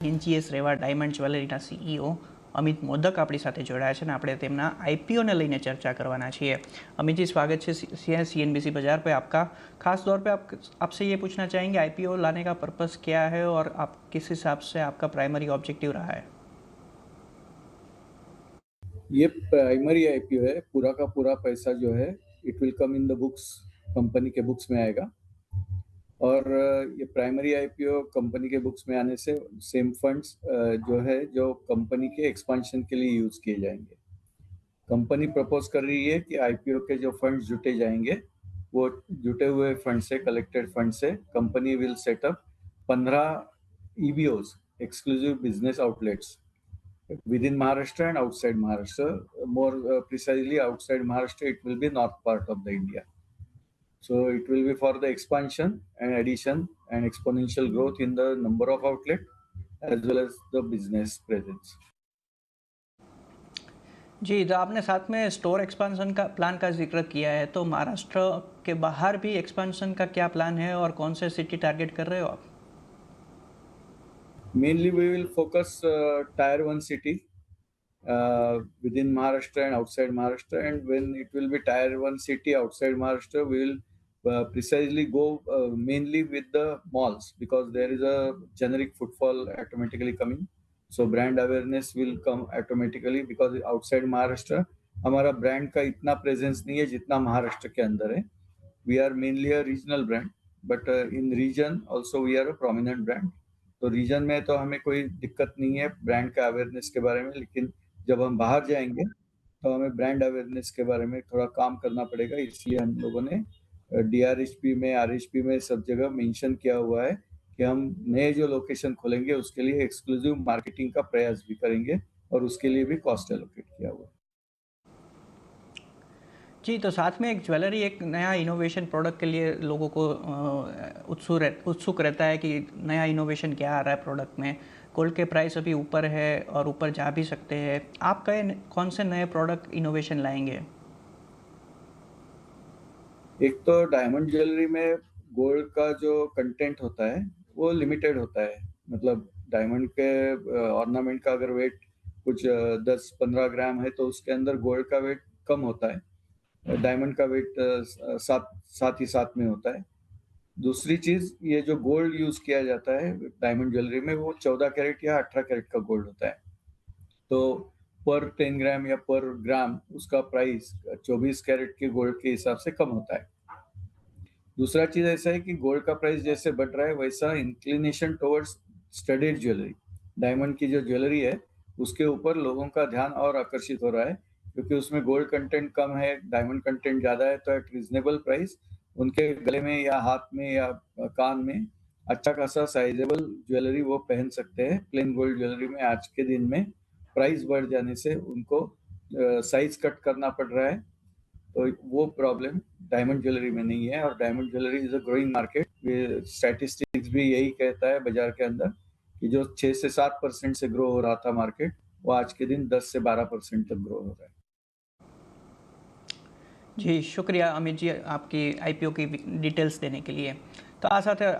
એનજીએસ રેવા diamond જ્વેલરીના CEO Amit modak આપણી સાથે જોડાયા છે અને આપણે તેમના આઈપીઓને લઈને ચર્ચા કરવાના છીએ। अमित जी, स्वागत है सीएनबीसी बाजार पे आपका। खास तौर पे आपसे ये पूछना चाहेंगे आईपीओ लाने का पर्पस क्या है और आप किस हिसाब से आपका प्राइमरी ऑब्जेक्टिव रहा है? ये प्राइमरी आईपीओ है। पूरा का पूरा पैसा जो है it will come in the books, company के बुक्स में आएगा। और ये प्राइमरी आईपीओ कंपनी के बुक्स में आने से सेम फंड्स जो है जो कंपनी के एक्सपेंशन के लिए यूज किए जाएंगे। कंपनी प्रपोज कर रही है कि आईपीओ के जो फंड्स जुटे जाएंगे वो जुटे हुए फंड से, कलेक्टेड फंड से company will setup 15 EBOs, exclusive business outlets within Maharashtra and outside Maharashtra. More precisely, outside Maharashtra, it will be north part of the India. So it will be for the expansion and addition and exponential growth in the number of outlet as well as the business presence. जी, तो आपने साथ में store expansion का plan का जिक्र किया है, तो महाराष्ट्र के बाहर भी एक्सपांसन का क्या प्लान है और कौन से सिटी टारगेट कर रहे हो आप? Mainly, we will focus tier 1 city within Maharashtra and outside Maharashtra. And when it will be tier 1 city outside Maharashtra, we will precisely go mainly with the malls because there is a generic footfall automatically coming. So brand awareness will come automatically because outside Maharashtra हमारा brand का इतना presence नहीं है जितना महाराष्ट्र के अंदर है। We are mainly a regional brand, but in region also we are a prominent brand. तो रीजन में तो हमें कोई दिक्कत नहीं है ब्रांड का अवेयरनेस के बारे में, लेकिन जब हम बाहर जाएंगे तो हमें ब्रांड अवेयरनेस के बारे में थोड़ा काम करना पड़ेगा। इसलिए हम लोगों ने डीआरएचपी में, आरएचपी में सब जगह मेंशन किया हुआ है कि हम नए जो लोकेशन खोलेंगे उसके लिए एक्सक्लूसिव मार्केटिंग का प्रयास भी करेंगे और उसके लिए भी कॉस्ट एलोकेट किया हुआ है। जी, तो साथ में एक ज्वेलरी एक नया इनोवेशन प्रोडक्ट के लिए लोगों को उत्सुक रहता है कि नया इनोवेशन क्या आ रहा है प्रोडक्ट में। गोल्ड के प्राइस अभी ऊपर है और ऊपर जा भी सकते हैं। आप कौन से नए प्रोडक्ट इनोवेशन लाएंगे? एक तो डायमंड ज्वेलरी में गोल्ड का जो कंटेंट होता है वो लिमिटेड होता है। मतलब डायमंड के ऑर्नामेंट का अगर वेट कुछ 10-15 ग्राम है तो उसके अंदर गोल्ड का वेट कम होता है, डायमंड का वेट साथ ही साथ में होता है। दूसरी चीज, ये जो गोल्ड यूज किया जाता है डायमंड ज्वेलरी में वो 14 कैरेट या 18 कैरेट का गोल्ड होता है। तो पर 10 ग्राम या पर ग्राम उसका प्राइस 24 कैरेट के गोल्ड के हिसाब से कम होता है। दूसरा चीज ऐसा है कि गोल्ड का प्राइस जैसे बढ़ रहा है वैसा inclination towards studded jewellery, diamond की जो ज्वेलरी है उसके ऊपर लोगों का ध्यान और आकर्षित हो रहा है क्योंकि उसमें गोल्ड कंटेंट कम है, डायमंड कंटेंट ज्यादा है। तो एट रीजनेबल प्राइस उनके गले में या हाथ में या कान में अच्छा खासा साइजेबल ज्वेलरी वो पहन सकते हैं। प्लेन गोल्ड ज्वेलरी में आज के दिन में प्राइस बढ़ जाने से उनको साइज कट करना पड़ रहा है। तो वो प्रॉब्लम डायमंड ज्वेलरी में नहीं है और diamond jewellery is a growing market. Statistics भी यही कहता है बाजार के अंदर कि जो 6 से 7% से ग्रो हो रहा था मार्केट वो आज के दिन 10 से 12% तक ग्रो हो रहा है। जी, शुक्रिया अमित जी आपकी आईपीओ की डिटेल्स देने के लिए। तो आ साथे